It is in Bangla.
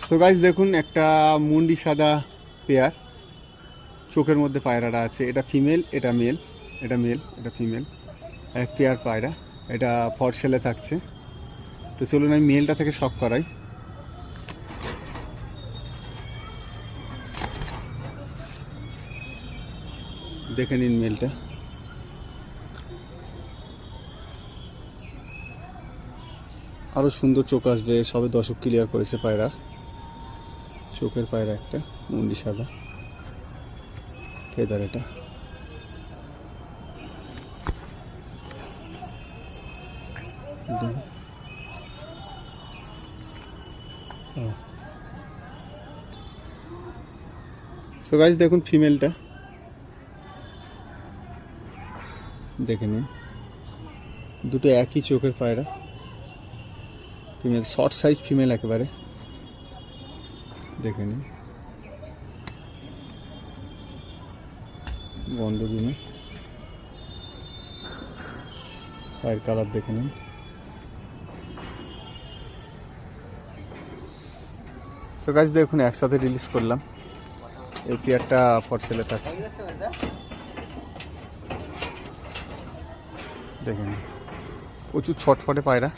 সো গাইস দেখুন একটা মুন্ডি সাদা পেয়ার, চোখের মধ্যে পায়রাটা আছে। এটা ফিমেল, এটা মেল, এটা মেল, এটা ফিমেল, এক পেয়ার পায়রা। এটা ফর সেলে থাকছে। তো চলুন আমি মেলটা থেকে শক করাই। দেখে নিন মেলটা। আরও সুন্দর চোখ আসবে, সবে দশক ক্লিয়ার করেছে পায়রা। চোখের পায়রা একটা মুন্ডি সাদা ফেদার। এটা সো গাইস দেখুন ফিমেলটা, দেখে নিন। দুটো একই চোখের পায়রা, ফিমেল, শর্ট সাইজ ফিমেল একেবারে। দেখে নিন বন্ধ দিনে পায়ের কালার দেখে নিন। সো গাইস দেখুন একসাথে রিলিজ করলাম। এই পেয়ারটা ফর সেলে থাকছে। দেখে নিন প্রচুর ছটফটে পায়রা।